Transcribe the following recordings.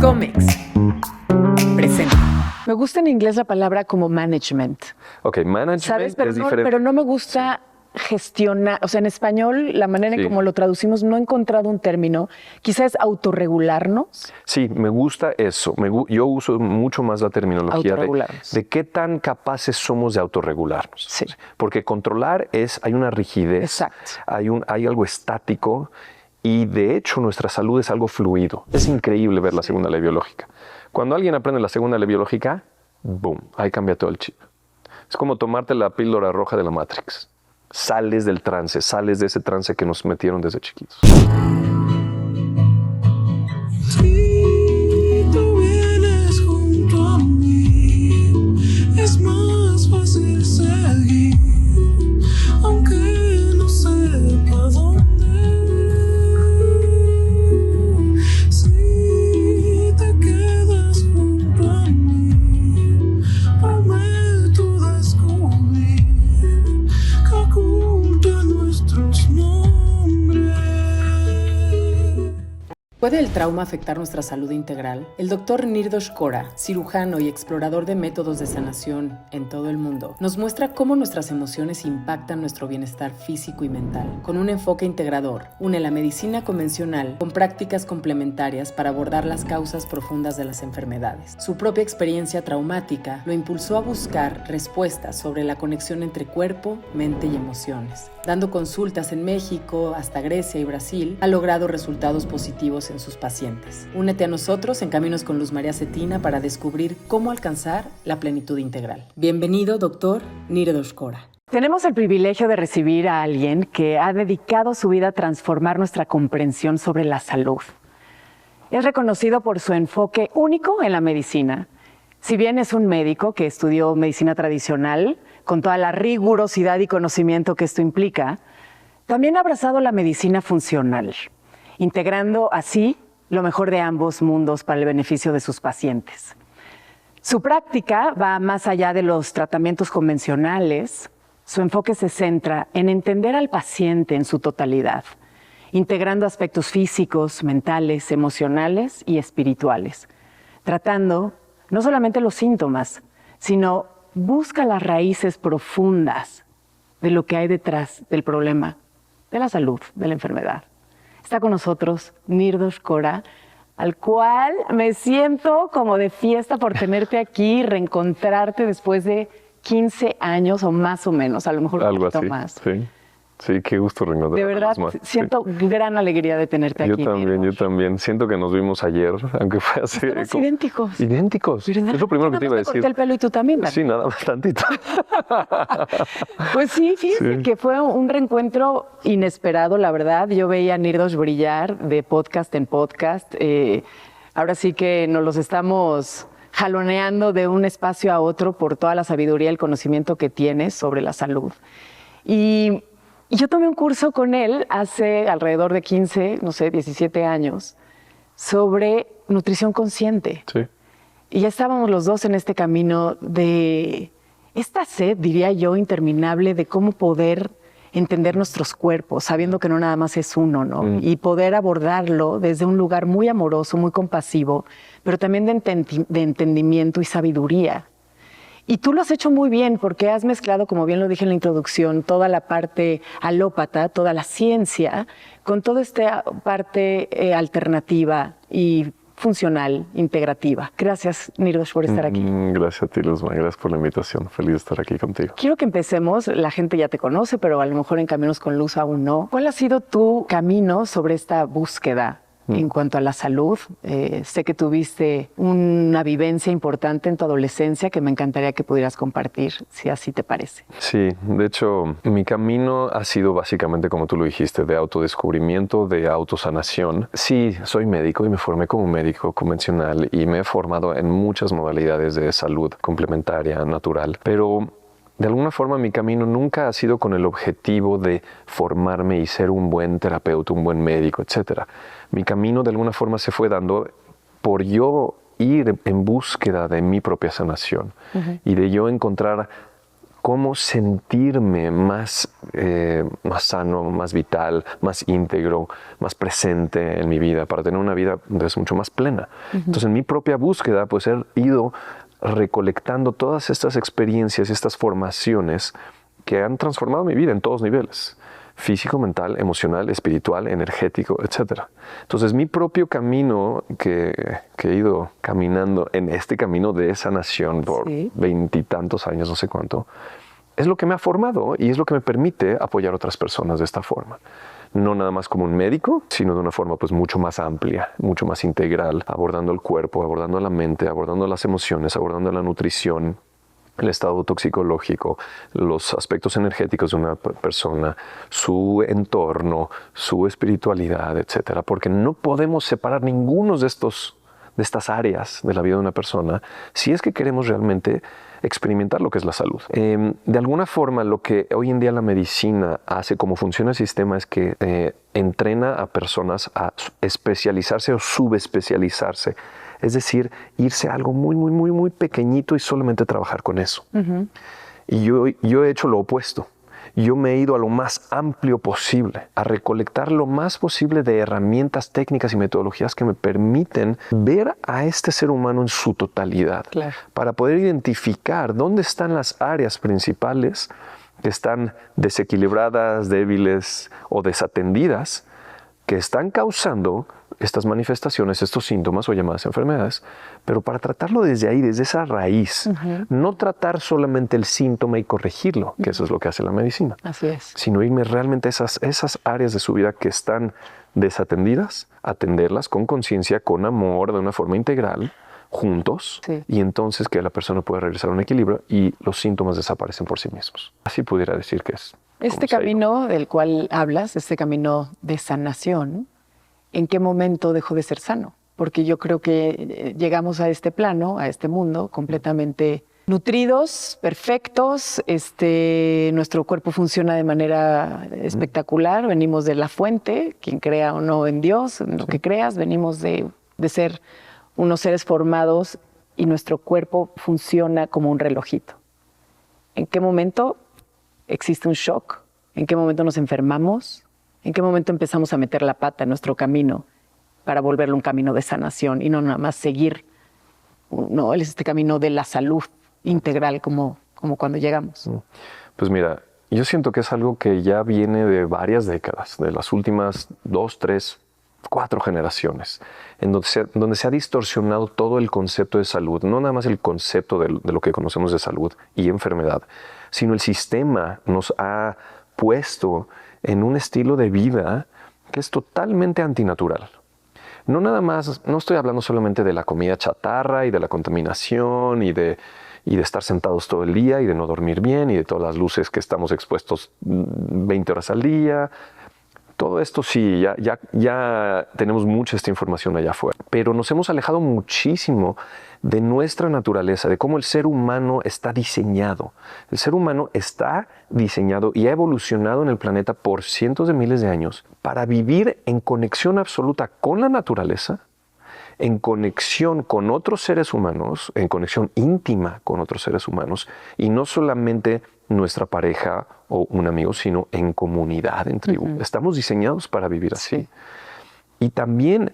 Comex presenta. Me gusta en inglés la palabra como management. Ok, management, ¿sabes? es diferente. Pero no me gusta gestionar. O sea, en español, la manera en cómo lo traducimos, no he encontrado un término. Quizás autorregularnos. Sí, me gusta eso. Yo uso mucho más la terminología de qué tan capaces somos de autorregularnos. Sí. Porque controlar hay una rigidez, exacto, hay algo estático y de hecho nuestra salud es algo fluido. Es increíble ver la segunda ley biológica. Cuando alguien aprende la segunda ley biológica, boom, ahí cambia todo el chip. Es como tomarte la píldora roja de la Matrix. Sales del trance, sales de ese trance que nos metieron desde chiquitos. Si tú vienes junto a mí, es más fácil seguir, aunque no sepa dónde. Si te quedas junto a mí, prometo descubrir que oculta nuestros nombres. ¿Puede el trauma afectar nuestra salud integral? El doctor Nirdosh Kora, cirujano y explorador de métodos de sanación en todo el mundo, nos muestra cómo nuestras emociones impactan nuestro bienestar físico y mental. Con un enfoque integrador, une la medicina convencional con prácticas complementarias para abordar las causas profundas de las enfermedades. Su propia experiencia traumática lo impulsó a buscar respuestas sobre la conexión entre cuerpo, mente y emociones. Dando consultas en México, hasta Grecia y Brasil, ha logrado resultados positivos en sus pacientes. Únete a nosotros en Caminos con Luz María Cetina para descubrir cómo alcanzar la plenitud integral. Bienvenido, doctor Nirdosh Kora. Tenemos el privilegio de recibir a alguien que ha dedicado su vida a transformar nuestra comprensión sobre la salud. Es reconocido por su enfoque único en la medicina. Si bien es un médico que estudió medicina tradicional, con toda la rigurosidad y conocimiento que esto implica, también ha abrazado la medicina funcional, integrando así lo mejor de ambos mundos para el beneficio de sus pacientes. Su práctica va más allá de los tratamientos convencionales. Su enfoque se centra en entender al paciente en su totalidad, integrando aspectos físicos, mentales, emocionales y espirituales, tratando no solamente los síntomas, sino busca las raíces profundas de lo que hay detrás del problema, de la salud, de la enfermedad. Está con nosotros Nirdosh Kora, al cual me siento como de fiesta por tenerte aquí, reencontrarte después de 15 años o más o menos, a lo mejor un poquito más. Sí. Sí, qué gusto reencontrarnos. De verdad, siento gran alegría de tenerte aquí. Yo también. Siento que nos vimos ayer, aunque fue así. Estamos idénticos. Idénticos. Es lo primero que te iba a decir. Corté el pelo y tú también, ¿verdad? Sí, nada más tantito. Pues sí, fíjate que fue un reencuentro inesperado, la verdad. Yo veía a Nirdosh brillar de podcast en podcast. Ahora sí que nos los estamos jaloneando de un espacio a otro por toda la sabiduría y el conocimiento que tienes sobre la salud. Y yo tomé un curso con él hace alrededor de 15, 17 años, sobre nutrición consciente. Sí. Y ya estábamos los dos en este camino de esta sed, diría yo, interminable de cómo poder entender nuestros cuerpos, sabiendo que no nada más es uno, ¿no? Y poder abordarlo desde un lugar muy amoroso, muy compasivo, pero también de entendimiento y sabiduría. Y tú lo has hecho muy bien porque has mezclado, como bien lo dije en la introducción, toda la parte alópata, toda la ciencia, con toda esta parte alternativa y funcional, integrativa. Gracias, Nirdosh, por estar aquí. Gracias a ti, Luzma. Gracias por la invitación. Feliz de estar aquí contigo. Quiero que empecemos. La gente ya te conoce, pero a lo mejor en Caminos con Luz aún no. ¿Cuál ha sido tu camino sobre esta búsqueda en cuanto a la salud? Sé que tuviste una vivencia importante en tu adolescencia que me encantaría que pudieras compartir, si así te parece. Sí, de hecho, mi camino ha sido básicamente, como tú lo dijiste, de autodescubrimiento, de autosanación. Sí, soy médico y me formé como médico convencional y me he formado en muchas modalidades de salud complementaria, natural, pero de alguna forma mi camino nunca ha sido con el objetivo de formarme y ser un buen terapeuta, un buen médico, etc. Mi camino de alguna forma se fue dando por yo ir en búsqueda de mi propia sanación y de yo encontrar cómo sentirme más sano, más vital, más íntegro, más presente en mi vida, para tener una vida mucho más plena. Entonces, en mi propia búsqueda, pues he ido recolectando todas estas experiencias, estas formaciones que han transformado mi vida en todos niveles: físico, mental, emocional, espiritual, energético, etc. Entonces, mi propio camino que he ido caminando en este camino de sanación por 20 y tantos años, no sé cuánto, es lo que me ha formado y es lo que me permite apoyar a otras personas de esta forma. No nada más como un médico, sino de una forma pues mucho más amplia, mucho más integral, abordando el cuerpo, abordando la mente, abordando las emociones, abordando la nutrición, el estado toxicológico, los aspectos energéticos de una persona, su entorno, su espiritualidad, etcétera. Porque no podemos separar ninguno de estas áreas de la vida de una persona si es que queremos realmente experimentar lo que es la salud. De alguna forma, lo que hoy en día la medicina hace, como funciona el sistema, es que entrena a personas a especializarse o subespecializarse. Es decir, irse a algo muy, muy, muy, muy pequeñito y solamente trabajar con eso. Y yo he hecho lo opuesto. Yo me he ido a lo más amplio posible, a recolectar lo más posible de herramientas, técnicas y metodologías que me permiten ver a este ser humano en su totalidad, para poder identificar dónde están las áreas principales que están desequilibradas, débiles o desatendidas, que están causando estas manifestaciones, estos síntomas o llamadas enfermedades, pero para tratarlo desde ahí, desde esa raíz, no tratar solamente el síntoma y corregirlo, que eso es lo que hace la medicina, sino irme realmente a esas áreas de su vida que están desatendidas, atenderlas con conciencia, con amor, de una forma integral, juntos, y entonces que la persona pueda regresar a un equilibrio y los síntomas desaparecen por sí mismos. Así pudiera decir que es. Este camino del cual hablas, este camino de sanación, ¿en qué momento dejó de ser sano? Porque yo creo que llegamos a este plano, a este mundo, completamente nutridos, perfectos. Nuestro cuerpo funciona de manera espectacular. Venimos de la fuente, quien crea o no en Dios, en lo que creas. Venimos de ser unos seres formados y nuestro cuerpo funciona como un relojito. ¿En qué momento existe un shock? ¿En qué momento nos enfermamos? ¿En qué momento empezamos a meter la pata en nuestro camino para volverlo un camino de sanación y no nada más seguir este camino de la salud integral como cuando llegamos? Pues mira, yo siento que es algo que ya viene de varias décadas, de las últimas 2, 3, 4 generaciones, en donde se ha distorsionado todo el concepto de salud, no nada más el concepto de lo que conocemos de salud y enfermedad, sino el sistema nos ha puesto en un estilo de vida que es totalmente antinatural. No estoy hablando solamente de la comida chatarra y de la contaminación y de estar sentados todo el día y de no dormir bien y de todas las luces que estamos expuestos 20 horas al día. Todo esto sí, ya tenemos mucha esta información allá afuera, pero nos hemos alejado muchísimo de nuestra naturaleza, de cómo el ser humano está diseñado. El ser humano está diseñado y ha evolucionado en el planeta por cientos de miles de años para vivir en conexión absoluta con la naturaleza, en conexión con otros seres humanos, en conexión íntima con otros seres humanos, y no solamente nuestra pareja o un amigo, sino en comunidad, en tribu. Estamos diseñados para vivir así. Y también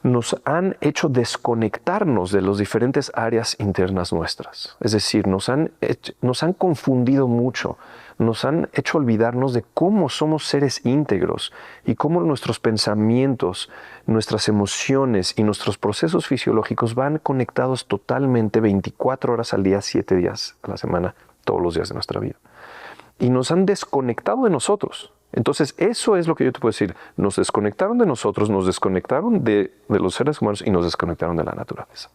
nos han hecho desconectarnos de las diferentes áreas internas nuestras. Es decir, nos han confundido mucho, nos han hecho olvidarnos de cómo somos seres íntegros y cómo nuestros pensamientos, nuestras emociones y nuestros procesos fisiológicos van conectados totalmente 24 horas al día, 7 días a la semana, todos los días de nuestra vida. Y nos han desconectado de nosotros. Entonces, eso es lo que yo te puedo decir. Nos desconectaron de nosotros, nos desconectaron de los seres humanos y nos desconectaron de la naturaleza.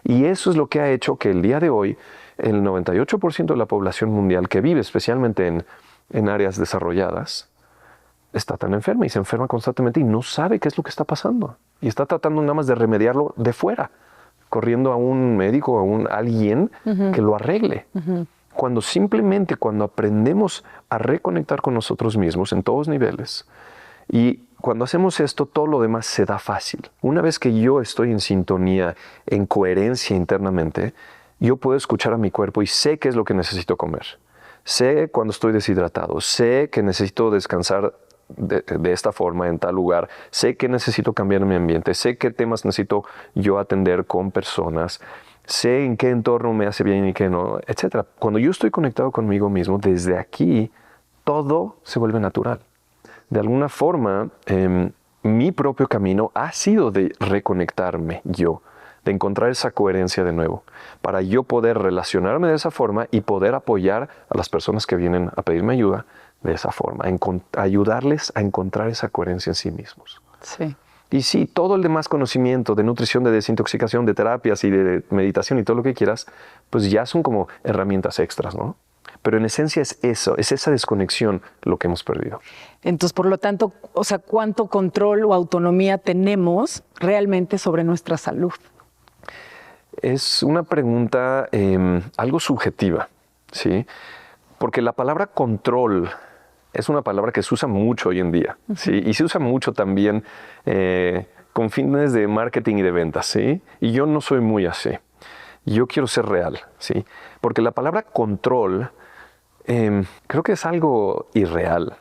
Y eso es lo que ha hecho que el día de hoy, el 98% de la población mundial que vive especialmente en áreas desarrolladas, está tan enferma y se enferma constantemente y no sabe qué es lo que está pasando. Y está tratando nada más de remediarlo de fuera, corriendo a un médico, a alguien que lo arregle. Cuando aprendemos a reconectar con nosotros mismos en todos niveles, y cuando hacemos esto, todo lo demás se da fácil. Una vez que yo estoy en sintonía, en coherencia internamente, yo puedo escuchar a mi cuerpo y sé qué es lo que necesito comer. Sé cuando estoy deshidratado, sé que necesito descansar de esta forma en tal lugar, sé que necesito cambiar mi ambiente, sé qué temas necesito yo atender con personas, sé en qué entorno me hace bien y qué no, etc. Cuando yo estoy conectado conmigo mismo, desde aquí todo se vuelve natural. De alguna forma, mi propio camino ha sido de reconectarme yo, de encontrar esa coherencia de nuevo, para yo poder relacionarme de esa forma y poder apoyar a las personas que vienen a pedirme ayuda de esa forma, ayudarles a encontrar esa coherencia en sí mismos. Sí. Y sí, todo el demás conocimiento de nutrición, de desintoxicación, de terapias y de meditación y todo lo que quieras, pues ya son como herramientas extras, ¿no? Pero en esencia es eso, es esa desconexión lo que hemos perdido. Entonces, por lo tanto, o sea, ¿cuánto control o autonomía tenemos realmente sobre nuestra salud? Es una pregunta algo subjetiva, ¿sí? Porque la palabra control es una palabra que se usa mucho hoy en día, ¿sí? Y se usa mucho también con fines de marketing y de ventas, ¿sí? Y yo no soy muy así. Yo quiero ser real, ¿sí? Porque la palabra control creo que es algo irreal.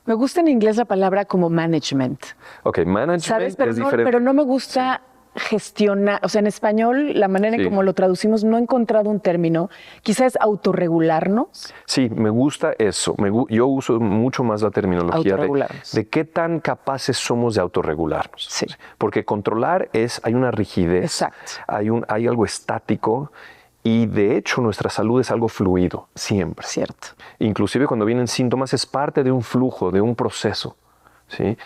Me gusta en inglés la palabra como management. Ok, management ¿Sabes? Pero es no, diferente. pero no me gusta gestionar. O sea, en español, la manera en Sí. como lo traducimos, no he encontrado un término. Quizás autorregularnos. Sí, me gusta eso. Yo uso mucho más la terminología Autorregularnos. de qué tan capaces somos de autorregularnos. Sí. Porque controlar hay una rigidez, Exacto. hay algo estático y de hecho nuestra salud es algo fluido, siempre. Cierto. Inclusive cuando vienen síntomas es parte de un flujo, de un proceso. ¿Sí?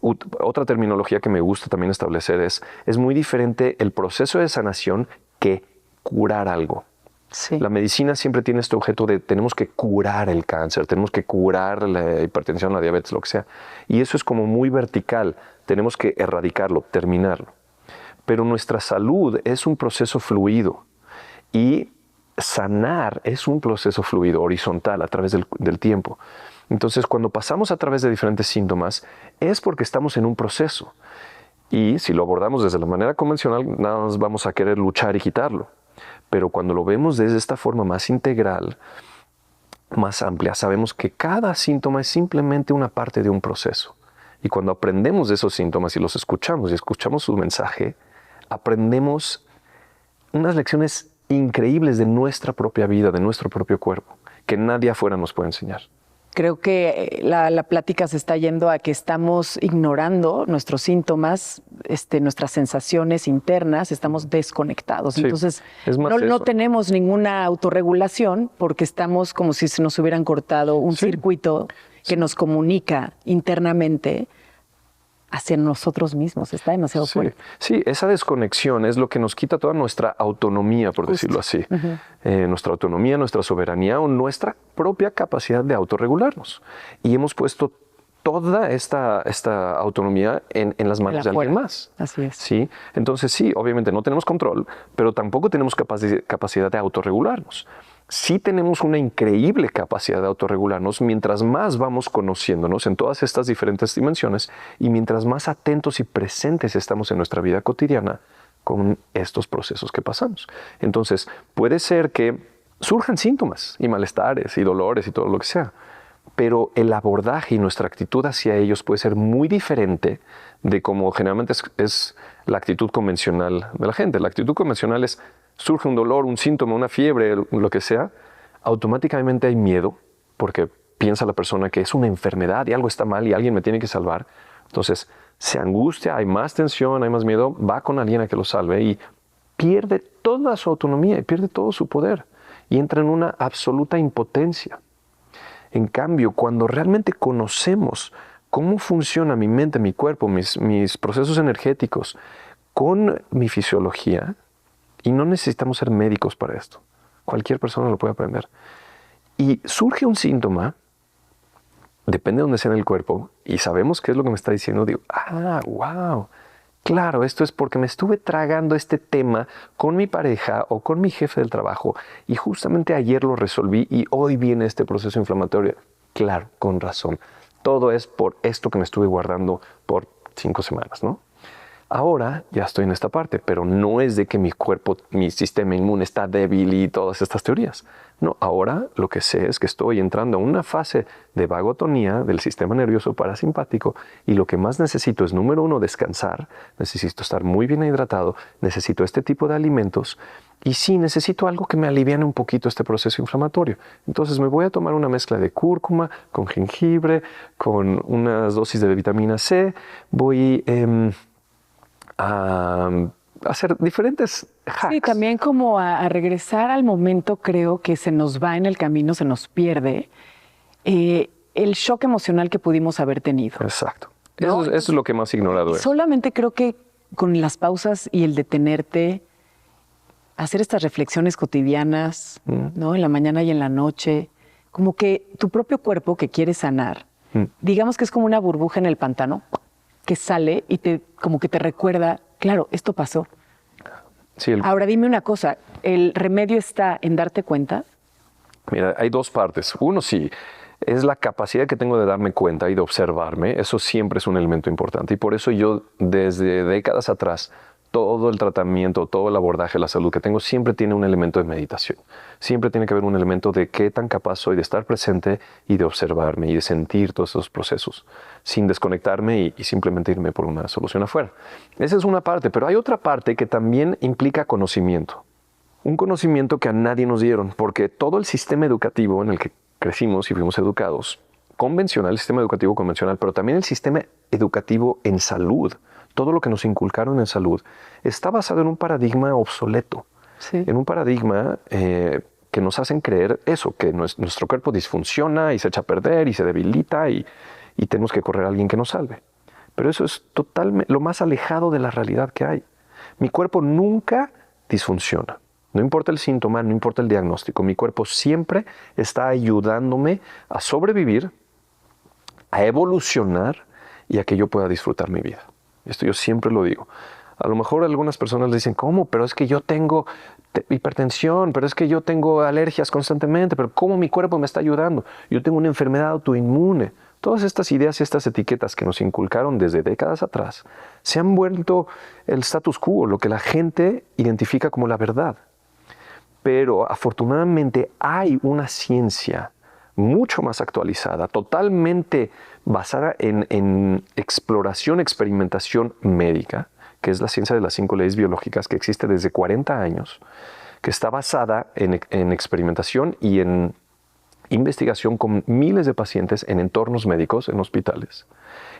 Otra terminología que me gusta también establecer es muy diferente el proceso de sanación que curar algo. Sí. La medicina siempre tiene este objeto de tenemos que curar el cáncer, tenemos que curar la hipertensión, la diabetes, lo que sea. Y eso es como muy vertical, tenemos que erradicarlo, terminarlo. Pero nuestra salud es un proceso fluido y sanar es un proceso fluido, horizontal, a través del tiempo. Entonces, cuando pasamos a través de diferentes síntomas, es porque estamos en un proceso. Y si lo abordamos desde la manera convencional, nada más vamos a querer luchar y quitarlo. Pero cuando lo vemos desde esta forma más integral, más amplia, sabemos que cada síntoma es simplemente una parte de un proceso. Y cuando aprendemos de esos síntomas y los escuchamos y escuchamos su mensaje, aprendemos unas lecciones increíbles de nuestra propia vida, de nuestro propio cuerpo, que nadie afuera nos puede enseñar. Creo que la plática se está yendo a que estamos ignorando nuestros síntomas, nuestras sensaciones internas, estamos desconectados. Sí, Entonces, es más no eso. tenemos ninguna autorregulación porque estamos como si se nos hubieran cortado un Sí. circuito que nos comunica internamente hacia nosotros mismos. Está demasiado Sí, fuerte. sí, esa desconexión es lo que nos quita toda nuestra autonomía, por decirlo así. Nuestra autonomía, nuestra soberanía o nuestra propia capacidad de autorregularnos. Y hemos puesto toda esta autonomía en las manos de alguien más. Así es. ¿Sí? Entonces sí, obviamente no tenemos control, pero tampoco tenemos capacidad de autorregularnos. Sí tenemos una increíble capacidad de autorregularnos mientras más vamos conociéndonos en todas estas diferentes dimensiones y mientras más atentos y presentes estamos en nuestra vida cotidiana con estos procesos que pasamos. Entonces, puede ser que surjan síntomas y malestares y dolores y todo lo que sea, pero el abordaje y nuestra actitud hacia ellos puede ser muy diferente de como generalmente es la actitud convencional de la gente. La actitud convencional es surge un dolor, un síntoma, una fiebre, lo que sea, automáticamente hay miedo porque piensa la persona que es una enfermedad y algo está mal y alguien me tiene que salvar. Entonces se angustia, hay más tensión, hay más miedo, va con alguien a que lo salve y pierde toda su autonomía y pierde todo su poder y entra en una absoluta impotencia. En cambio, cuando realmente conocemos cómo funciona mi mente, mi cuerpo, mis procesos energéticos con mi fisiología, y no necesitamos ser médicos para esto. Cualquier persona lo puede aprender. Y surge un síntoma, depende de dónde sea en el cuerpo, y sabemos qué es lo que me está diciendo, digo, wow, claro, esto es porque me estuve tragando este tema con mi pareja o con mi jefe del trabajo, y justamente ayer lo resolví y hoy viene este proceso inflamatorio. Claro, con razón. Todo es por esto que me estuve guardando por 5 semanas, ¿no? Ahora ya estoy en esta parte, pero no es de que mi cuerpo, mi sistema inmune está débil y todas estas teorías. No, ahora lo que sé es que estoy entrando a una fase de vagotonía del sistema nervioso parasimpático y lo que más necesito es, número uno, descansar, necesito estar muy bien hidratado, necesito este tipo de alimentos y sí, necesito algo que me aliviane un poquito este proceso inflamatorio. Entonces me voy a tomar una mezcla de cúrcuma con jengibre, con unas dosis de vitamina C, voy a hacer diferentes hacks. Sí, también como a regresar al momento, creo que se nos va en el camino, se nos pierde el shock emocional que pudimos haber tenido. Exacto. ¿No? Eso es lo que más ignorado es. Solamente creo que con las pausas y el detenerte, hacer estas reflexiones cotidianas, ¿no? En la mañana y en la noche, como que tu propio cuerpo que quiere sanar, digamos que es como una burbuja en el pantano que sale y como que te recuerda, claro, esto pasó. Sí, Ahora dime una cosa, ¿el remedio está en darte cuenta? Mira, hay dos partes. Uno, sí, es la capacidad que tengo de darme cuenta y de observarme. Eso siempre es un elemento importante. Y por eso yo, desde décadas atrás, todo el tratamiento, todo el abordaje de la salud que tengo siempre tiene un elemento de meditación. Siempre tiene que haber un elemento de qué tan capaz soy de estar presente y de observarme y de sentir todos esos procesos sin desconectarme y simplemente irme por una solución afuera. Esa es una parte, pero hay otra parte que también implica conocimiento. Un conocimiento que a nadie nos dieron, porque todo el sistema educativo en el que crecimos y fuimos educados, convencional, el sistema educativo convencional, pero también el sistema educativo en salud, todo lo que nos inculcaron en salud, está basado en un paradigma obsoleto, Sí. en un paradigma que nos hacen creer eso, que nuestro cuerpo disfunciona y se echa a perder y se debilita y tenemos que correr a alguien que nos salve. Pero eso es totalmente lo más alejado de la realidad que hay. Mi cuerpo nunca disfunciona. No importa el síntoma, no importa el diagnóstico. Mi cuerpo siempre está ayudándome a sobrevivir, a evolucionar y a que yo pueda disfrutar mi vida. Esto yo siempre lo digo. A lo mejor algunas personas le dicen, ¿cómo? Pero es que yo tengo hipertensión, pero es que yo tengo alergias constantemente, pero ¿cómo mi cuerpo me está ayudando? Yo tengo una enfermedad autoinmune. Todas estas ideas y estas etiquetas que nos inculcaron desde décadas atrás se han vuelto el status quo, lo que la gente identifica como la verdad. Pero afortunadamente hay una ciencia mucho más actualizada, totalmente basada en exploración, experimentación médica, que es la ciencia de las 5 leyes biológicas que existe desde 40 años, que está basada en experimentación y en investigación con miles de pacientes en entornos médicos, en hospitales,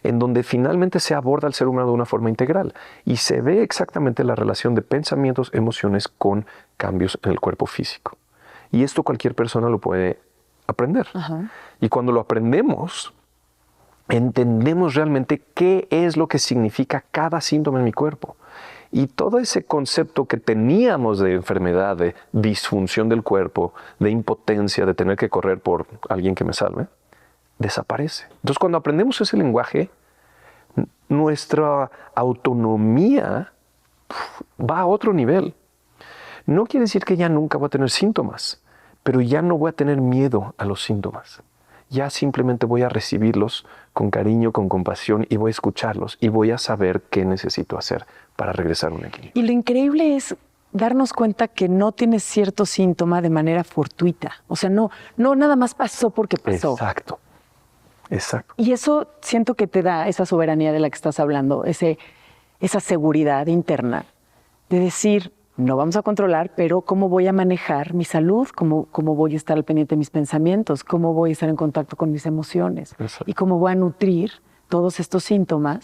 en donde finalmente se aborda al ser humano de una forma integral y se ve exactamente la relación de pensamientos, emociones con cambios en el cuerpo físico. Y esto cualquier persona lo puede aprender. Ajá. Y cuando lo aprendemos, entendemos realmente qué es lo que significa cada síntoma en mi cuerpo. Y todo ese concepto que teníamos de enfermedad, de disfunción del cuerpo, de impotencia, de tener que correr por alguien que me salve, desaparece. Entonces, cuando aprendemos ese lenguaje, nuestra autonomía va a otro nivel. No quiere decir que ya nunca voy a tener síntomas, pero ya no voy a tener miedo a los síntomas. Ya simplemente voy a recibirlos con cariño, con compasión y voy a escucharlos y voy a saber qué necesito hacer para regresar a un equilibrio. Y lo increíble es darnos cuenta que no tienes cierto síntoma de manera fortuita. O sea, no nada más pasó porque pasó. Exacto, exacto. Y eso siento que te da esa soberanía de la que estás hablando, esa seguridad interna de decir, no vamos a controlar, pero cómo voy a manejar mi salud, cómo voy a estar al pendiente de mis pensamientos, cómo voy a estar en contacto con mis emociones Exacto. y cómo voy a nutrir todos estos síntomas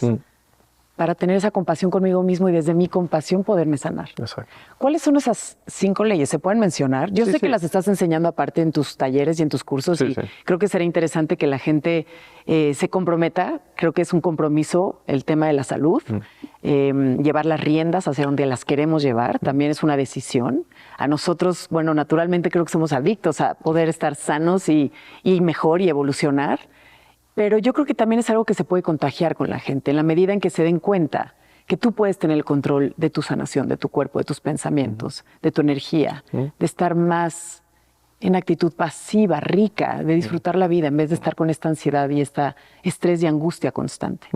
para tener esa compasión conmigo mismo y desde mi compasión poderme sanar. Exacto. ¿Cuáles son esas 5 leyes? ¿Se pueden mencionar? Yo Sí, sé que sí. las estás enseñando aparte en tus talleres y en tus cursos Sí, y sí. creo que será interesante que la gente se comprometa. Creo que es un compromiso el tema de la salud, llevar las riendas hacia donde las queremos llevar, también es una decisión. A nosotros, bueno, naturalmente creo que somos adictos a poder estar sanos y mejor y evolucionar. Pero yo creo que también es algo que se puede contagiar con la gente, en la medida en que se den cuenta que tú puedes tener el control de tu sanación, de tu cuerpo, de tus pensamientos, de tu energía, de estar más en actitud pasiva, rica, de disfrutar la vida en vez de estar con esta ansiedad y esta estrés y angustia constante.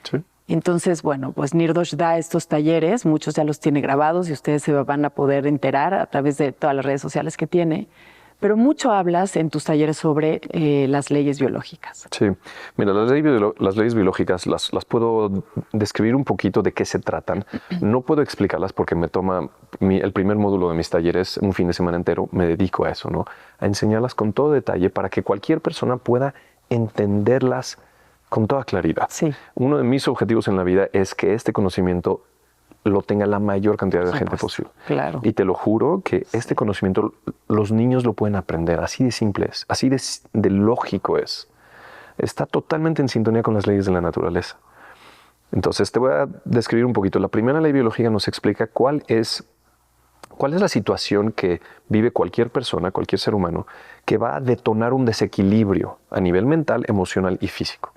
Sí. Entonces, bueno, pues Nirdosh da estos talleres, muchos ya los tiene grabados y ustedes se van a poder enterar a través de todas las redes sociales que tiene. Pero mucho hablas en tus talleres sobre las leyes biológicas. Sí, mira, las leyes biológicas las puedo describir un poquito de qué se tratan. No puedo explicarlas porque me toma el primer módulo de mis talleres, un fin de semana entero, me dedico a eso, ¿no? A enseñarlas con todo detalle para que cualquier persona pueda entenderlas con toda claridad. Sí. Uno de mis objetivos en la vida es que este conocimiento lo tenga la mayor cantidad de gente posible. Claro. Y te lo juro que este conocimiento los niños lo pueden aprender, así de simple es, así de lógico es. Está totalmente en sintonía con las leyes de la naturaleza. Entonces te voy a describir un poquito. La primera ley biológica nos explica cuál es la situación que vive cualquier persona, cualquier ser humano, que va a detonar un desequilibrio a nivel mental, emocional y físico.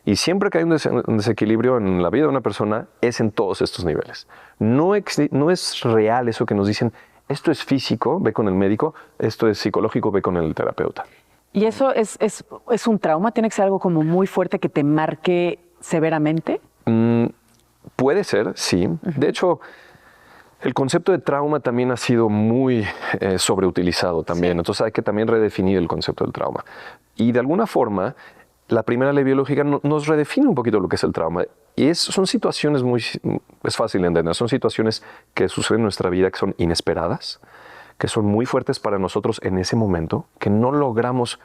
Y siempre que hay un desequilibrio en la vida de una persona, es en todos estos niveles. No es real eso que nos dicen, esto es físico, ve con el médico, esto es psicológico, ve con el terapeuta. ¿Y eso es un trauma? ¿Tiene que ser algo como muy fuerte que te marque severamente? Puede ser, sí. De hecho, el concepto de trauma también ha sido muy sobreutilizado también. Sí. Entonces hay que también redefinir el concepto del trauma. Y de alguna forma, la primera ley biológica nos redefine un poquito lo que es el trauma. Y son situaciones es fácil de entender, son situaciones que suceden en nuestra vida que son inesperadas, que son muy fuertes para nosotros en ese momento, que no logramos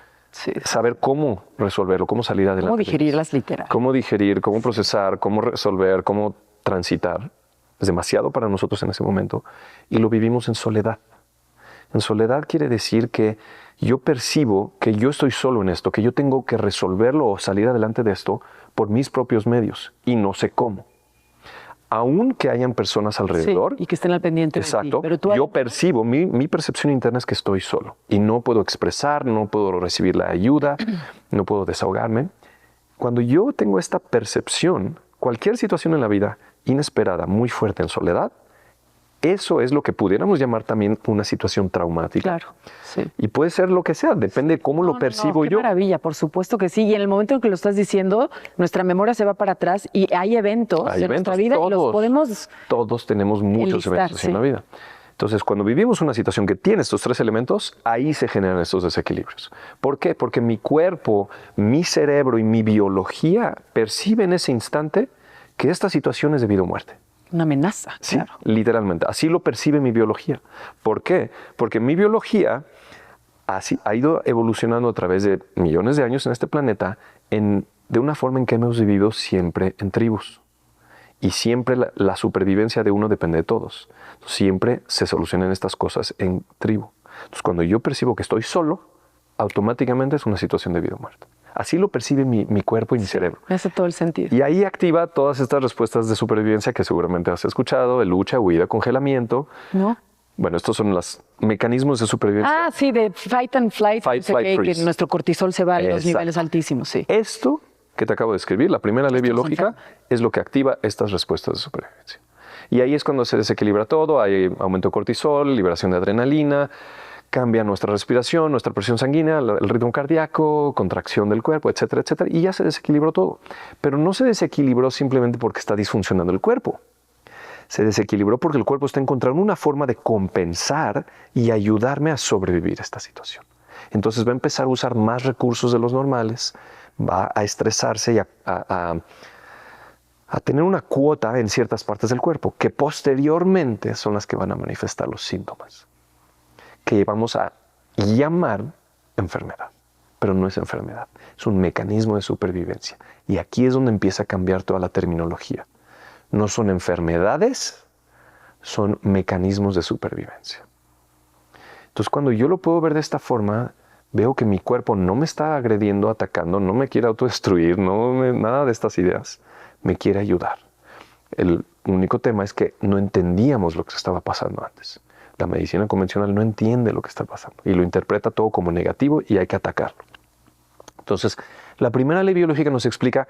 saber cómo resolverlo, cómo salir adelante. Cómo digerirlas literal. Cómo digerir, cómo procesar, cómo resolver, cómo transitar. Es demasiado para nosotros en ese momento y lo vivimos en soledad. En soledad quiere decir que yo percibo que yo estoy solo en esto, que yo tengo que resolverlo o salir adelante de esto por mis propios medios y no sé cómo. Aún que hayan personas alrededor. Sí, y que estén al pendiente de ti. Exacto. Pero yo percibo, mi percepción interna es que estoy solo y no puedo expresar, no puedo recibir la ayuda, no puedo desahogarme. Cuando yo tengo esta percepción, cualquier situación en la vida inesperada, muy fuerte en soledad, eso es lo que pudiéramos llamar también una situación traumática. Claro, sí. Y puede ser lo que sea, depende de cómo lo percibo qué yo. Maravilla, por supuesto que sí. Y en el momento en que lo estás diciendo, nuestra memoria se va para atrás y hay eventos en nuestra vida y los podemos Todos tenemos muchos eventos en la vida. Entonces, cuando vivimos una situación que tiene estos tres elementos, ahí se generan estos desequilibrios. ¿Por qué? Porque mi cuerpo, mi cerebro y mi biología perciben en ese instante que esta situación es de vida o muerte. Una amenaza, sí, claro. Literalmente. Así lo percibe mi biología. ¿Por qué? Porque mi biología ha ido evolucionando a través de millones de años en este planeta de una forma en que hemos vivido siempre en tribus. Y siempre la supervivencia de uno depende de todos. Siempre se solucionan estas cosas en tribu. Entonces, cuando yo percibo que estoy solo, automáticamente es una situación de vida o muerte. Así lo percibe mi cuerpo y mi cerebro. Me hace todo el sentido. Y ahí activa todas estas respuestas de supervivencia que seguramente has escuchado, de lucha, huida, congelamiento. ¿No? Bueno, estos son los mecanismos de supervivencia. Ah, sí, de fight and flight. Fight, flight, freeze. Que nuestro cortisol se va a los niveles altísimos, sí. Esto que te acabo de escribir, la primera ley biológica, es lo que activa estas respuestas de supervivencia. Y ahí es cuando se desequilibra todo, hay aumento de cortisol, liberación de adrenalina, cambia nuestra respiración, nuestra presión sanguínea, el ritmo cardíaco, contracción del cuerpo, etcétera, etcétera. Y ya se desequilibró todo. Pero no se desequilibró simplemente porque está disfuncionando el cuerpo. Se desequilibró porque el cuerpo está encontrando una forma de compensar y ayudarme a sobrevivir a esta situación. Entonces va a empezar a usar más recursos de los normales, va a estresarse y a tener una cuota en ciertas partes del cuerpo, que posteriormente son las que van a manifestar los síntomas, que vamos a llamar enfermedad, pero no es enfermedad, es un mecanismo de supervivencia. Y aquí es donde empieza a cambiar toda la terminología. No son enfermedades, son mecanismos de supervivencia. Entonces, cuando yo lo puedo ver de esta forma, veo que mi cuerpo no me está agrediendo, atacando, no me quiere autodestruir, nada de estas ideas, me quiere ayudar. El único tema es que no entendíamos lo que estaba pasando antes. La medicina convencional no entiende lo que está pasando y lo interpreta todo como negativo y hay que atacarlo. Entonces, la primera ley biológica nos explica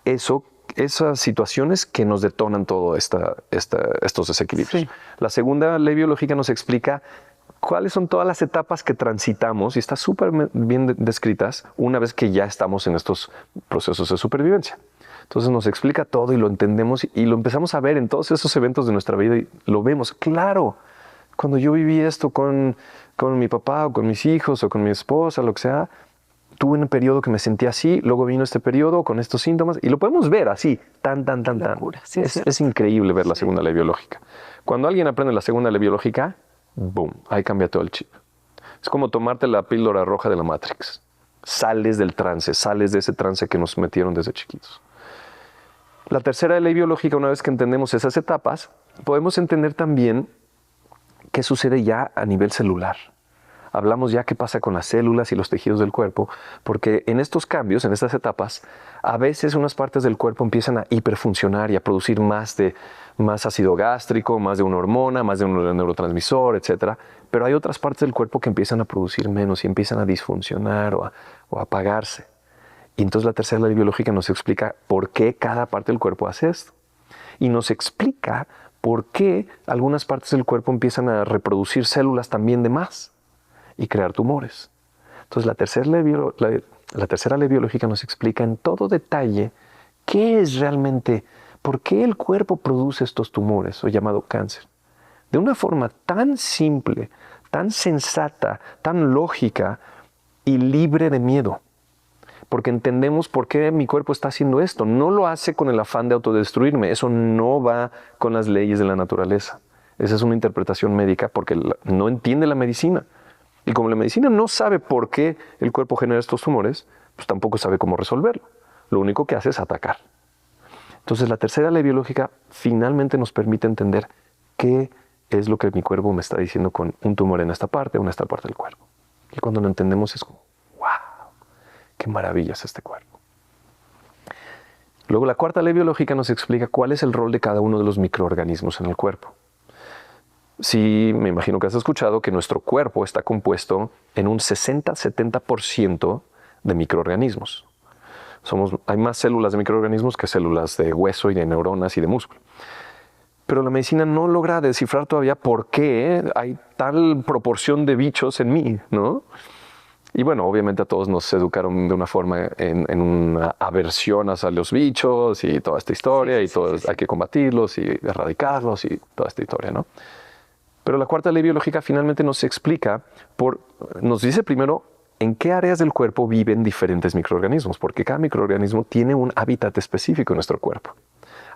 esas situaciones que nos detonan todo estos desequilibrios. Sí. La segunda ley biológica nos explica cuáles son todas las etapas que transitamos y está súper bien descritas una vez que ya estamos en estos procesos de supervivencia. Entonces nos explica todo y lo entendemos y lo empezamos a ver en todos esos eventos de nuestra vida y lo vemos. Claro, cuando yo viví esto con mi papá o con mis hijos o con mi esposa, lo que sea, tuve un periodo que me sentía así, luego vino este periodo con estos síntomas y lo podemos ver así, tan. Locura, sí, Es increíble ver la segunda ley biológica. Cuando alguien aprende la segunda ley biológica, boom, ahí cambia todo el chip. Es como tomarte la píldora roja de la Matrix. Sales del trance, sales de ese trance que nos metieron desde chiquitos. La tercera ley biológica, una vez que entendemos esas etapas, podemos entender también qué sucede ya a nivel celular. Hablamos ya qué pasa con las células y los tejidos del cuerpo, porque en estos cambios, en estas etapas, a veces unas partes del cuerpo empiezan a hiperfuncionar y a producir más ácido gástrico, más de una hormona, más de un neurotransmisor, etc. Pero hay otras partes del cuerpo que empiezan a producir menos y empiezan a disfuncionar o a apagarse. Y entonces la tercera ley biológica nos explica por qué cada parte del cuerpo hace esto. Y nos explica por qué algunas partes del cuerpo empiezan a reproducir células también de más y crear tumores. Entonces la tercera ley biológica nos explica en todo detalle qué es realmente, por qué el cuerpo produce estos tumores, o llamado cáncer. De una forma tan simple, tan sensata, tan lógica y libre de miedo. Porque entendemos por qué mi cuerpo está haciendo esto. No lo hace con el afán de autodestruirme. Eso no va con las leyes de la naturaleza. Esa es una interpretación médica porque no entiende la medicina. Y como la medicina no sabe por qué el cuerpo genera estos tumores, pues tampoco sabe cómo resolverlo. Lo único que hace es atacar. Entonces la tercera ley biológica finalmente nos permite entender qué es lo que mi cuerpo me está diciendo con un tumor en esta parte o en esta parte del cuerpo. Y cuando lo entendemos es como, qué maravilla es este cuerpo. Luego la cuarta ley biológica nos explica cuál es el rol de cada uno de los microorganismos en el cuerpo. Sí, me imagino que has escuchado que nuestro cuerpo está compuesto en un 60-70% de microorganismos. Hay más células de microorganismos que células de hueso y de neuronas y de músculo. Pero la medicina no logra descifrar todavía por qué hay tal proporción de bichos en mí, ¿no? Y bueno, obviamente a todos nos educaron de una forma en una aversión hacia los bichos y toda esta historia, sí, hay que combatirlos y erradicarlos y toda esta historia, ¿no? Pero la cuarta ley biológica finalmente nos explica, nos dice primero en qué áreas del cuerpo viven diferentes microorganismos, porque cada microorganismo tiene un hábitat específico en nuestro cuerpo.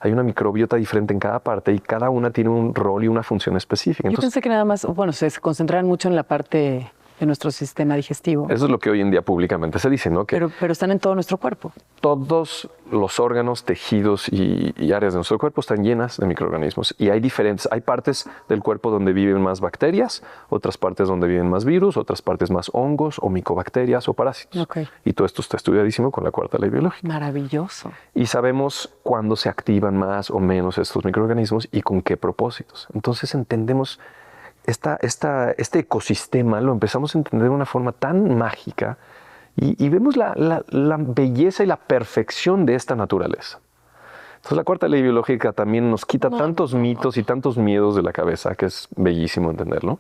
Hay una microbiota diferente en cada parte y cada una tiene un rol y una función específica. Yo pensé que nada más, se concentraran mucho en la parte de nuestro sistema digestivo. Eso es lo que hoy en día públicamente se dice, ¿no? Pero están en todo nuestro cuerpo. Todos los órganos, tejidos y áreas de nuestro cuerpo están llenas de microorganismos. Y hay partes del cuerpo donde viven más bacterias, otras partes donde viven más virus, otras partes más hongos o micobacterias o parásitos. Okay. Y todo esto está estudiadísimo con la cuarta ley biológica. Maravilloso. Y sabemos cuándo se activan más o menos estos microorganismos y con qué propósitos. Entonces entendemos este ecosistema, lo empezamos a entender de una forma tan mágica y vemos la belleza y la perfección de esta naturaleza. Entonces la cuarta ley biológica también nos quita tantos mitos y tantos miedos de la cabeza, que es bellísimo entenderlo.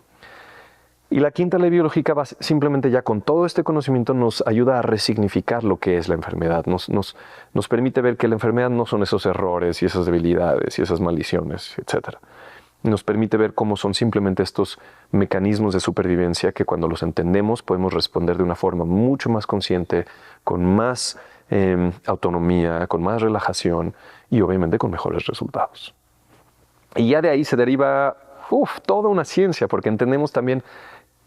Y la quinta ley biológica simplemente ya con todo este conocimiento nos ayuda a resignificar lo que es la enfermedad. Nos permite ver que la enfermedad no son esos errores y esas debilidades y esas maldiciones, etcétera. Nos permite ver cómo son simplemente estos mecanismos de supervivencia que cuando los entendemos podemos responder de una forma mucho más consciente, con más autonomía, con más relajación y obviamente con mejores resultados. Y ya de ahí se deriva toda una ciencia, porque entendemos también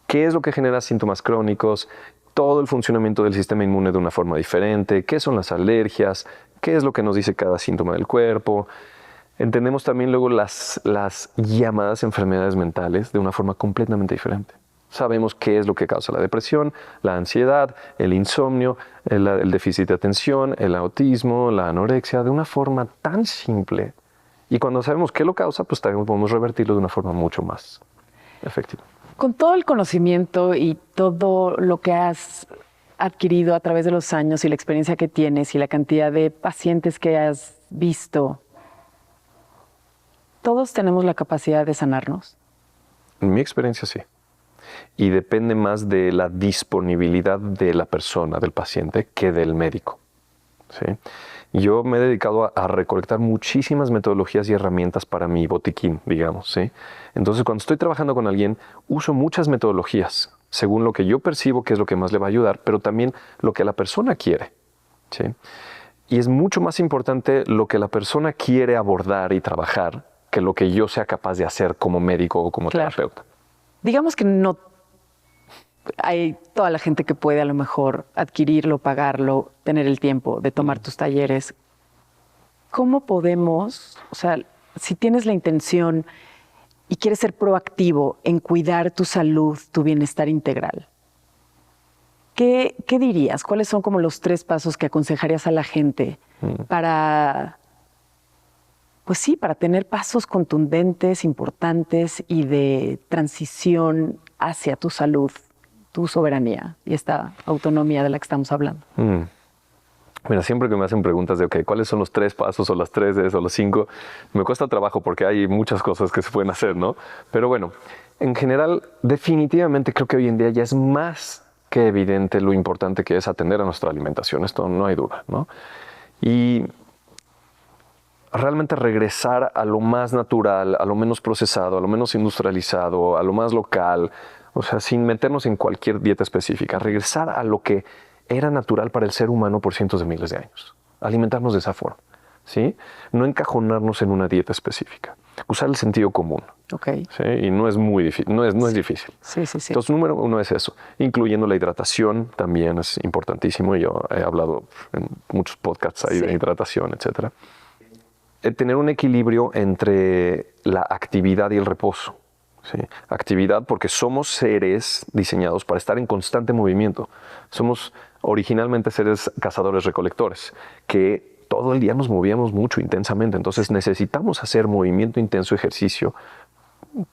qué es lo que genera síntomas crónicos, todo el funcionamiento del sistema inmune de una forma diferente, qué son las alergias, qué es lo que nos dice cada síntoma del cuerpo. Entendemos también luego las llamadas enfermedades mentales de una forma completamente diferente. Sabemos qué es lo que causa la depresión, la ansiedad, el insomnio, el déficit de atención, el autismo, la anorexia, de una forma tan simple. Y cuando sabemos qué lo causa, pues también podemos revertirlo de una forma mucho más efectiva. Con todo el conocimiento y todo lo que has adquirido a través de los años y la experiencia que tienes y la cantidad de pacientes que has visto, ¿todos tenemos la capacidad de sanarnos? En mi experiencia sí. Y depende más de la disponibilidad de la persona, del paciente, que del médico. ¿Sí? Yo me he dedicado a recolectar muchísimas metodologías y herramientas para mi botiquín, digamos, ¿sí? Entonces, cuando estoy trabajando con alguien, uso muchas metodologías, según lo que yo percibo que es lo que más le va a ayudar, pero también lo que la persona quiere, ¿sí? Y es mucho más importante lo que la persona quiere abordar y trabajar que lo que yo sea capaz de hacer como médico o como terapeuta. Digamos que no hay toda la gente que puede a lo mejor adquirirlo, pagarlo, tener el tiempo de tomar tus talleres. ¿Cómo podemos, o sea, si tienes la intención y quieres ser proactivo en cuidar tu salud, tu bienestar integral, ¿qué dirías? ¿Cuáles son como los 3 pasos que aconsejarías a la gente para, pues sí, para tener pasos contundentes, importantes y de transición hacia tu salud, tu soberanía y esta autonomía de la que estamos hablando? Mira, siempre que me hacen preguntas de, ¿cuáles son los 3 pasos o las 3 o los 5? Me cuesta trabajo porque hay muchas cosas que se pueden hacer, ¿no? Pero bueno, en general, definitivamente creo que hoy en día ya es más que evidente lo importante que es atender a nuestra alimentación. Esto no hay duda, ¿no? Y realmente regresar a lo más natural, a lo menos procesado, a lo menos industrializado, a lo más local, o sea, sin meternos en cualquier dieta específica, regresar a lo que era natural para el ser humano por cientos de miles de años, alimentarnos de esa forma, ¿sí? No encajonarnos en una dieta específica, usar el sentido común. ¿Sí? Y no es muy difícil, no es difícil. Sí. Entonces, número 1 es eso, incluyendo la hidratación, también es importantísimo. Yo he hablado en muchos podcasts ahí de hidratación, etcétera. Tener un equilibrio entre la actividad y el reposo. ¿Sí? Actividad porque somos seres diseñados para estar en constante movimiento. Somos originalmente seres cazadores-recolectores que todo el día nos movíamos mucho, intensamente. Entonces necesitamos hacer movimiento intenso, ejercicio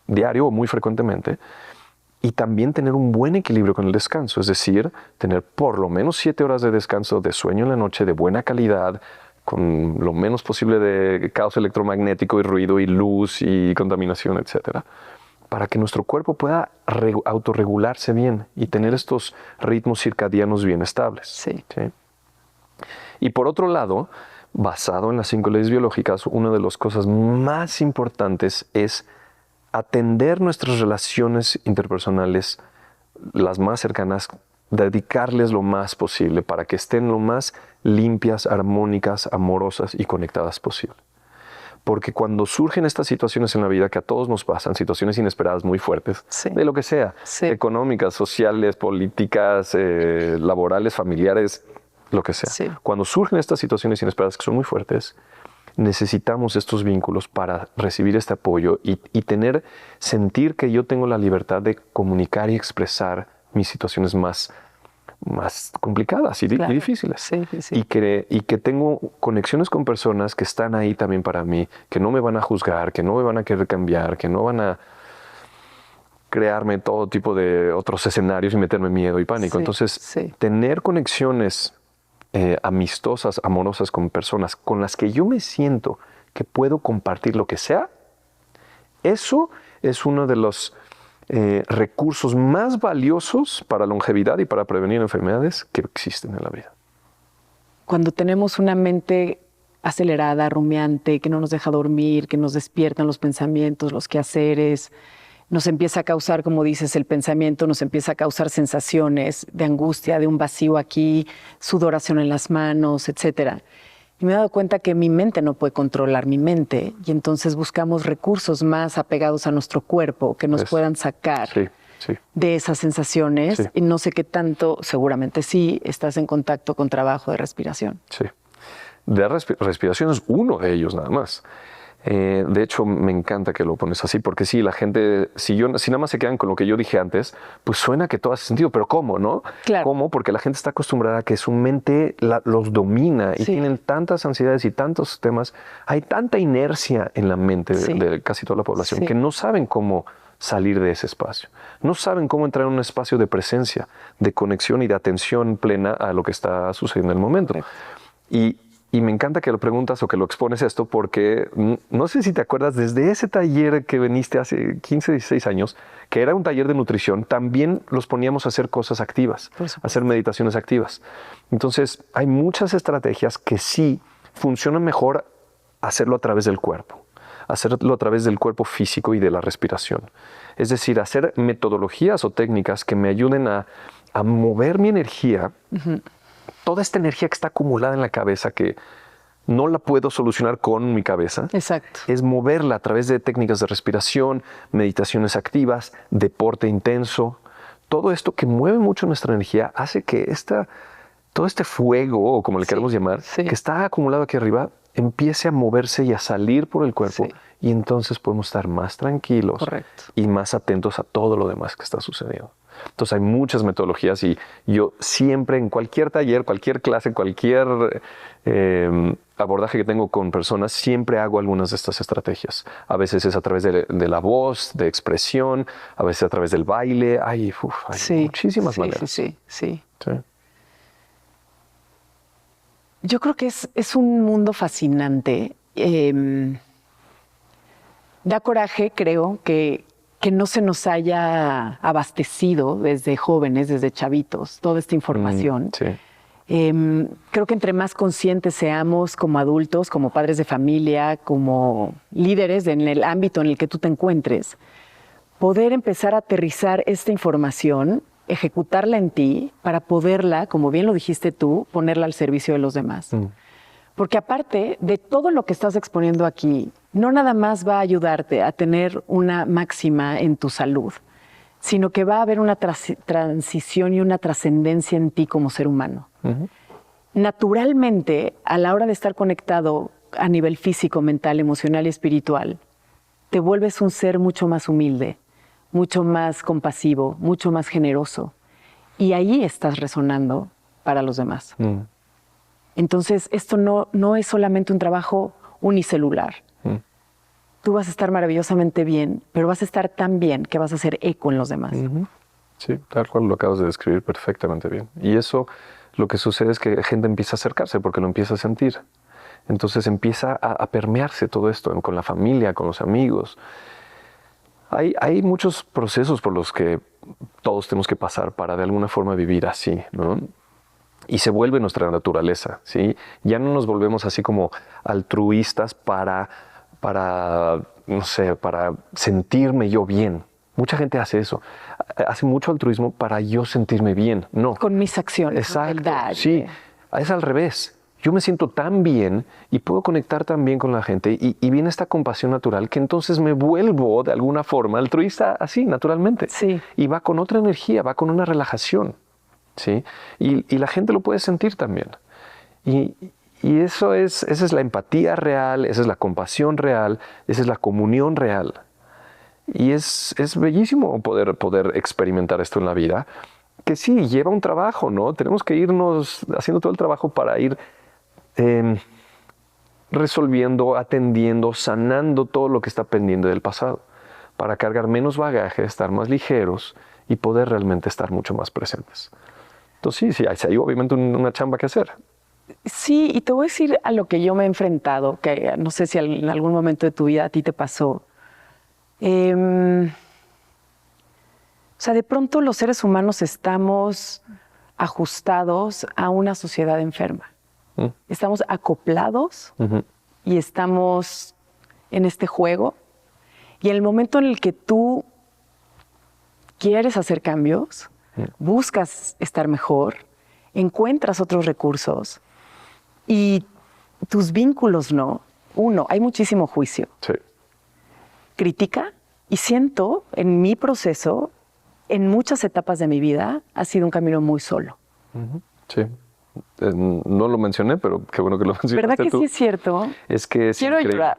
diario o muy frecuentemente, y también tener un buen equilibrio con el descanso, es decir, tener por lo menos 7 horas de descanso, de sueño en la noche, de buena calidad, con lo menos posible de caos electromagnético y ruido y luz y contaminación, etcétera, para que nuestro cuerpo pueda autorregularse bien y tener estos ritmos circadianos bien estables. Sí. Y por otro lado, basado en las 5 leyes biológicas, una de las cosas más importantes es atender nuestras relaciones interpersonales, las más cercanas, dedicarles lo más posible para que estén lo más limpias, armónicas, amorosas y conectadas posible. Porque cuando surgen estas situaciones en la vida que a todos nos pasan, situaciones inesperadas muy fuertes, de lo que sea, económicas, sociales, políticas, laborales, familiares, lo que sea. Cuando surgen estas situaciones inesperadas que son muy fuertes, necesitamos estos vínculos para recibir este apoyo y sentir que yo tengo la libertad de comunicar y expresar mis situaciones más complicadas y difíciles. Y que tengo conexiones con personas que están ahí también para mí, que no me van a juzgar, que no me van a querer cambiar, que no van a crearme todo tipo de otros escenarios y meterme miedo y pánico. Entonces, tener conexiones amistosas, amorosas con personas con las que yo me siento que puedo compartir lo que sea, eso es uno de los recursos más valiosos para longevidad y para prevenir enfermedades que existen en la vida. Cuando tenemos una mente acelerada, rumiante, que no nos deja dormir, que nos despiertan los pensamientos, los quehaceres, nos empieza a causar, como dices, el pensamiento, nos empieza a causar sensaciones de angustia, de un vacío aquí, sudoración en las manos, etcétera. Y me he dado cuenta que mi mente no puede controlar mi mente, y entonces buscamos recursos más apegados a nuestro cuerpo que nos puedan sacar de esas sensaciones. Y no sé qué tanto, seguramente sí, estás en contacto con trabajo de respiración. Sí. De respiración es uno de ellos nada más. De hecho, me encanta que lo pones así, porque sí, la gente, si nada más se quedan con lo que yo dije antes, pues suena que todo hace sentido, pero ¿cómo, no? Claro. ¿Cómo? Porque la gente está acostumbrada a que su mente los domina y tienen tantas ansiedades y tantos temas, hay tanta inercia en la mente de casi toda la población que no saben cómo salir de ese espacio. No saben cómo entrar en un espacio de presencia, de conexión y de atención plena a lo que está sucediendo en el momento. Y me encanta que lo preguntas o que lo expones esto, porque no sé si te acuerdas, desde ese taller que viniste hace 15, 16 años, que era un taller de nutrición, también los poníamos a hacer cosas activas, a hacer meditaciones activas. Entonces, hay muchas estrategias que sí funciona mejor hacerlo a través del cuerpo, hacerlo a través del cuerpo físico y de la respiración. Es decir, hacer metodologías o técnicas que me ayuden a mover mi energía, toda esta energía que está acumulada en la cabeza, que no la puedo solucionar con mi cabeza. Exacto. Es moverla a través de técnicas de respiración, meditaciones activas, deporte intenso. Todo esto que mueve mucho nuestra energía hace que todo este fuego, o como le queremos llamar, que está acumulado aquí arriba, empiece a moverse y a salir por el cuerpo. Y entonces podemos estar más tranquilos y más atentos a todo lo demás que está sucediendo. Entonces hay muchas metodologías y yo siempre en cualquier taller, cualquier clase, cualquier abordaje que tengo con personas, siempre hago algunas de estas estrategias. A veces es a través de la voz, de expresión, a veces a través del baile. Hay muchísimas maneras. Sí. Yo creo que es un mundo fascinante. Da coraje, creo, que no se nos haya abastecido desde jóvenes, desde chavitos, toda esta información. Creo que entre más conscientes seamos como adultos, como padres de familia, como líderes en el ámbito en el que tú te encuentres, poder empezar a aterrizar esta información, ejecutarla en ti para poderla, como bien lo dijiste tú, ponerla al servicio de los demás. Porque aparte de todo lo que estás exponiendo aquí, no nada más va a ayudarte a tener una máxima en tu salud, sino que va a haber una transición y una trascendencia en ti como ser humano. Naturalmente, a la hora de estar conectado a nivel físico, mental, emocional y espiritual, te vuelves un ser mucho más humilde, mucho más compasivo, mucho más generoso. Y ahí estás resonando para los demás. Entonces, esto no es solamente un trabajo unicelular. Tú vas a estar maravillosamente bien, pero vas a estar tan bien que vas a hacer eco en los demás. Sí, tal cual lo acabas de describir perfectamente bien. Y eso, lo que sucede es que gente empieza a acercarse porque lo empieza a sentir. Entonces empieza a permearse todo esto con la familia, con los amigos. Hay muchos procesos por los que todos tenemos que pasar para de alguna forma vivir así, ¿no? Y se vuelve nuestra naturaleza, ¿sí? Ya no nos volvemos así como altruistas para no sé, para sentirme yo bien. Mucha gente hace eso. Hace mucho altruismo para yo sentirme bien. No. Con mis acciones. Exacto. Maldad. Sí, es al revés. Yo me siento tan bien y puedo conectar tan bien con la gente y viene esta compasión natural que entonces me vuelvo de alguna forma altruista así, naturalmente. Sí. Y va con otra energía, va con una relajación. ¿Sí? Y la gente lo puede sentir también. Y esa es la empatía real, esa es la compasión real, esa es la comunión real. Y es bellísimo poder experimentar esto en la vida, que sí, lleva un trabajo, ¿no? Tenemos que irnos haciendo todo el trabajo para ir resolviendo, atendiendo, sanando todo lo que está pendiente del pasado, para cargar menos bagaje, estar más ligeros y poder realmente estar mucho más presentes. Entonces sí, hay obviamente una chamba que hacer. Sí, y te voy a decir a lo que yo me he enfrentado, que no sé si en algún momento de tu vida a ti te pasó. O sea, de pronto los seres humanos estamos ajustados a una sociedad enferma. Estamos acoplados y estamos en este juego. Y en el momento en el que tú quieres hacer cambios, buscas estar mejor, encuentras otros recursos y tus vínculos no. Uno, hay muchísimo juicio. Sí. Crítica, y siento en mi proceso, en muchas etapas de mi vida, ha sido un camino muy solo. Sí. No lo mencioné, pero qué bueno que lo mencionaste. ¿Verdad que tú. sí es cierto? Es que es Quiero increíble. llorar.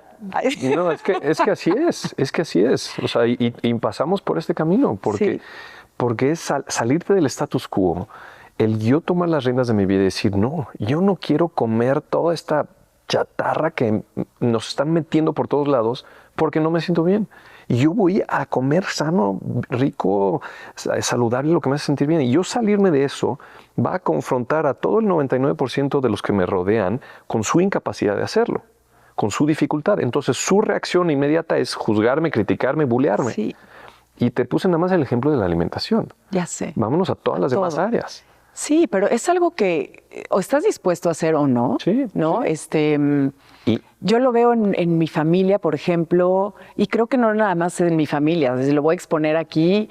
No, es que así es. Es que así es. O sea, y pasamos por este camino porque es salirte del status quo, el yo tomar las riendas de mi vida y decir, no, yo no quiero comer toda esta chatarra que nos están metiendo por todos lados porque no me siento bien. Y yo voy a comer sano, rico, saludable, lo que me hace sentir bien. Y yo salirme de eso va a confrontar a todo el 99% de los que me rodean con su incapacidad de hacerlo, con su dificultad. Entonces su reacción inmediata es juzgarme, criticarme, bulearme. Sí. Y te puse nada más el ejemplo de la alimentación. Ya sé. Vámonos a todas las demás áreas. Sí, pero es algo que o estás dispuesto a hacer o no, Sí, ¿no? Y Yo lo veo en mi familia, por ejemplo, y creo que no nada más en mi familia, lo voy a exponer aquí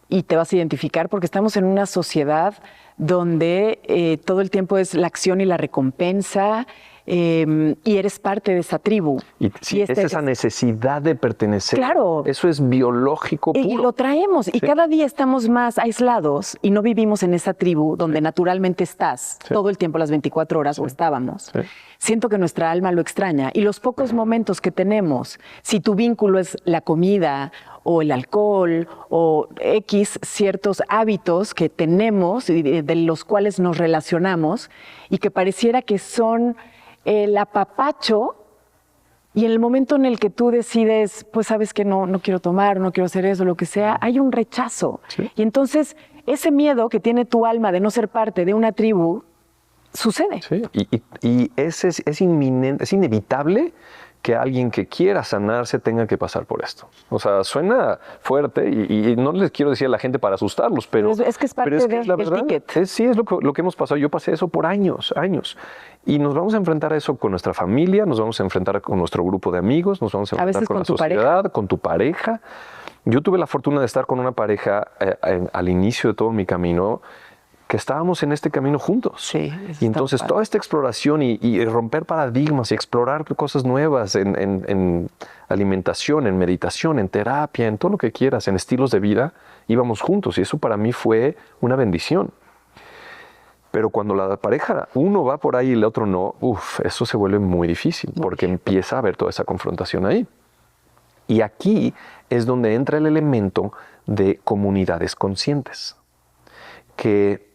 y te vas a identificar porque estamos en una sociedad donde todo el tiempo es la acción y la recompensa y eres parte de esa tribu. sí, es esa necesidad de pertenecer. Claro. Eso es biológico puro. Y lo traemos y cada día estamos más aislados y no vivimos en esa tribu donde naturalmente estás todo el tiempo, las 24 horas o estábamos. Sí. Siento que nuestra alma lo extraña y los pocos momentos que tenemos, si tu vínculo es la comida o el alcohol o X ciertos hábitos que tenemos y de los cuales nos relacionamos y que pareciera que son el apapacho. Y en el momento en el que tú decides, pues sabes que no quiero tomar, no quiero hacer eso, lo que sea, hay un rechazo. Sí. Y entonces ese miedo que tiene tu alma de no ser parte de una tribu, sucede. Sí, y es inminente, es inevitable que alguien que quiera sanarse tenga que pasar por esto. O sea, suena fuerte y no les quiero decir a la gente para asustarlos, pero Es que es parte es la del verdad. ticket. Sí, es lo que hemos pasado. Yo pasé eso por años. Y nos vamos a enfrentar a eso con nuestra familia, nos vamos a enfrentar con nuestro grupo de amigos, nos vamos a enfrentar veces con con la tu sociedad, con tu pareja. Yo tuve la fortuna de estar con una pareja al inicio de todo mi camino, que estábamos en este camino juntos. Sí, eso y está entonces padre. toda esta exploración y romper paradigmas y explorar cosas nuevas en alimentación, en meditación, en terapia, en todo lo que quieras, en estilos de vida, íbamos juntos y eso para mí fue una bendición. Pero cuando la pareja, uno va por ahí y el otro no, eso se vuelve muy difícil porque empieza a haber toda esa confrontación ahí. Y aquí es donde entra el elemento de comunidades conscientes, que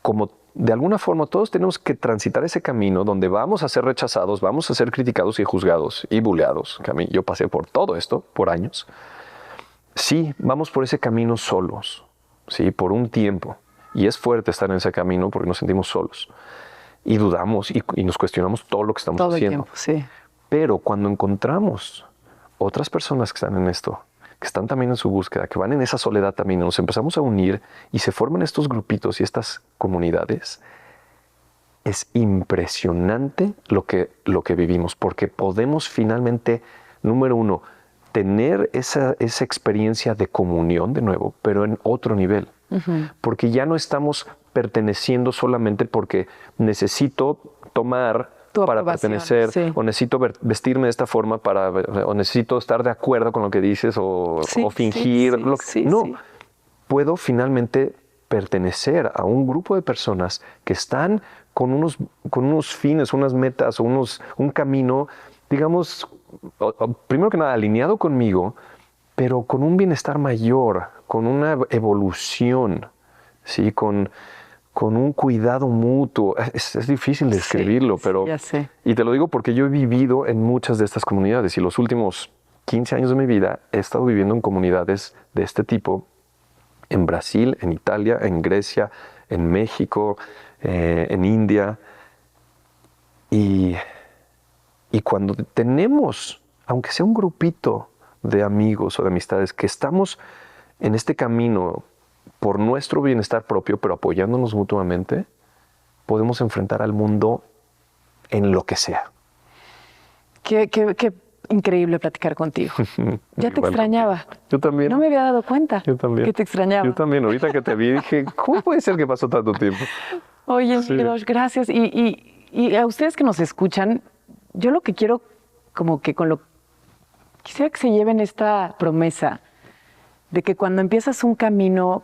como de alguna forma todos tenemos que transitar ese camino donde vamos a ser rechazados, vamos a ser criticados y juzgados y buleados, que a mí yo pasé por todo esto por años. Sí, vamos por ese camino solos, sí, por un tiempo. Y es fuerte estar en ese camino porque nos sentimos solos. Y dudamos y nos cuestionamos todo lo que estamos Todo el haciendo. tiempo, sí. Pero cuando encontramos otras personas que están en esto, que están también en su búsqueda, que van en esa soledad también, nos empezamos a unir y se forman estos grupitos y estas comunidades, es impresionante lo que vivimos, porque podemos finalmente, número uno, tener esa experiencia de comunión de nuevo, pero en otro nivel. Porque ya no estamos perteneciendo solamente porque necesito tomar Tu para aprobación, pertenecer, sí. o necesito vestirme de esta forma o necesito estar de acuerdo con lo que dices o fingir. No, puedo finalmente pertenecer a un grupo de personas que están con unos fines, unas metas o un camino, digamos, primero que nada alineado conmigo, pero con un bienestar mayor, con una evolución, ¿sí? Con un cuidado mutuo. Es difícil describirlo, pero... ya sé. Y te lo digo porque yo he vivido en muchas de estas comunidades y los últimos 15 años de mi vida he estado viviendo en comunidades de este tipo en Brasil, en Italia, en Grecia, en México, en India. Y cuando tenemos, aunque sea un grupito de amigos o de amistades que estamos en este camino por nuestro bienestar propio, pero apoyándonos mutuamente, podemos enfrentar al mundo en lo que sea. Qué increíble platicar contigo. Ya te Igual extrañaba. contigo. Yo también. No me había dado cuenta. Yo también. Que te extrañaba. Yo también. Ahorita que te vi dije, ¿cómo puede ser que pasó tanto tiempo? Oye, Sí. Nirdosh, gracias. Y a ustedes que nos escuchan, yo lo que quiero, quisiera que se lleven esta promesa de que cuando empiezas un camino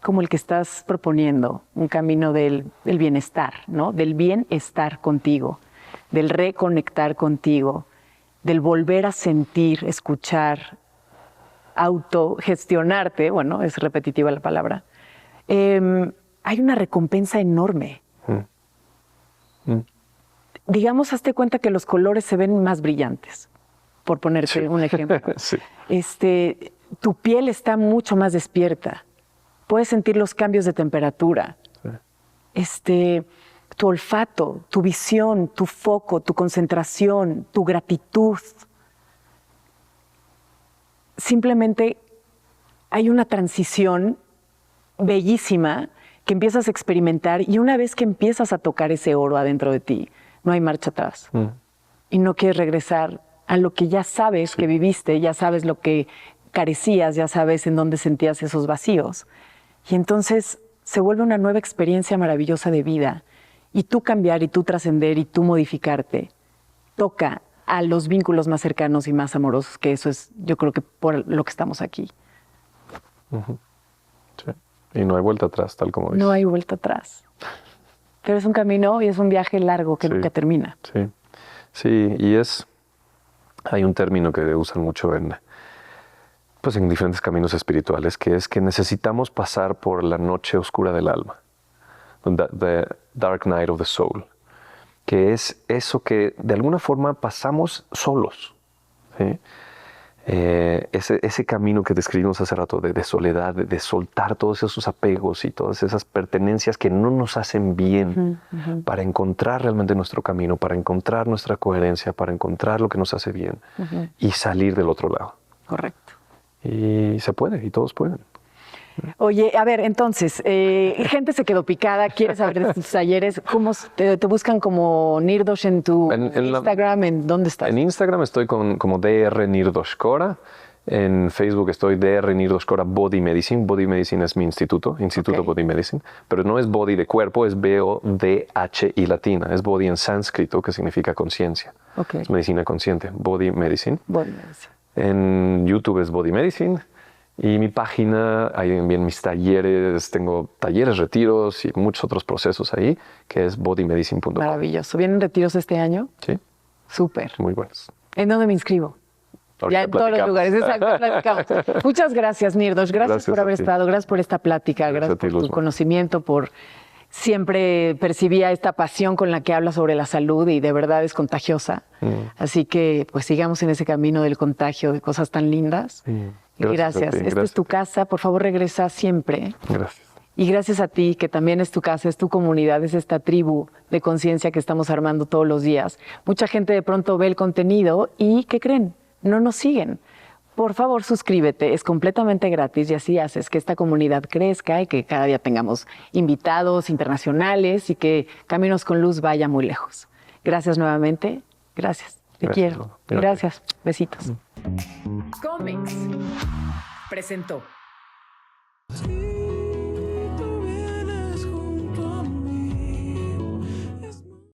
como el que estás proponiendo, un camino del bienestar, ¿no? Del bienestar contigo, del reconectar contigo, del volver a sentir, escuchar, autogestionarte, bueno, es repetitiva la palabra, hay una recompensa enorme. Digamos, hazte cuenta que los colores se ven más brillantes, por ponerte un ejemplo. Sí. Tu piel está mucho más despierta. Puedes sentir los cambios de temperatura. Tu olfato, tu visión, tu foco, tu concentración, tu gratitud. Simplemente hay una transición bellísima que empiezas a experimentar y una vez que empiezas a tocar ese oro adentro de ti, no hay marcha atrás. Y no quieres regresar a lo que ya sabes que viviste, ya sabes lo que carecías, ya sabes en dónde sentías esos vacíos. Y entonces se vuelve una nueva experiencia maravillosa de vida. Y tú cambiar, y tú trascender, y tú modificarte, toca a los vínculos más cercanos y más amorosos, que eso es, yo creo que por lo que estamos aquí. Sí. Y no hay vuelta atrás, tal como dices. No hay vuelta atrás. Pero es un camino y es un viaje largo que nunca termina. Sí, sí, y hay un término que usan mucho en diferentes caminos espirituales, que es que necesitamos pasar por la noche oscura del alma, the dark night of the soul, que es eso que de alguna forma pasamos solos, ¿sí? Ese camino que describimos hace rato de soledad, de soltar todos esos apegos y todas esas pertenencias que no nos hacen bien, para encontrar realmente nuestro camino, para encontrar nuestra coherencia, para encontrar lo que nos hace bien y salir del otro lado. Correcto. Y se puede, y todos pueden. Oye, a ver, entonces, gente se quedó picada, quiere saber de tus talleres. ¿Cómo te buscan como Nirdosh en tu Instagram? ¿En dónde estás? En Instagram estoy como Dr. Nirdosh Cora. En Facebook estoy Dr. Nirdosh Cora Body Medicine. Body Medicine es mi instituto Body Medicine. Pero no es body de cuerpo, es B-O-D-H-I latina. Es body en sánscrito, que significa conciencia. Es medicina consciente, Body Medicine. Body Medicine. En YouTube es Body Medicine. Y mi página, ahí envían mis talleres, tengo talleres, retiros y muchos otros procesos ahí, que es bodymedicine.com. Maravilloso. ¿Vienen retiros este año? Sí. Súper. Muy buenos. ¿En dónde me inscribo? Ahorita ya en todos los lugares. Exacto, platicamos. Muchas gracias, Nirdosh. Gracias por haber estado. Gracias por esta plática. Gracias por tu conocimiento, siempre percibía esta pasión con la que hablas sobre la salud y de verdad es contagiosa. Así que pues sigamos en ese camino del contagio de cosas tan lindas. Gracias. Esta es tu casa. Por favor, regresa siempre. Gracias. Y gracias a ti, que también es tu casa, es tu comunidad, es esta tribu de conciencia que estamos armando todos los días. Mucha gente de pronto ve el contenido y, ¿qué creen? No nos siguen. Por favor, suscríbete, es completamente gratis y así haces que esta comunidad crezca y que cada día tengamos invitados internacionales y que Caminos con Luz vaya muy lejos. Gracias nuevamente. Gracias. Te quiero. Gracias. Besitos. Comex presentó.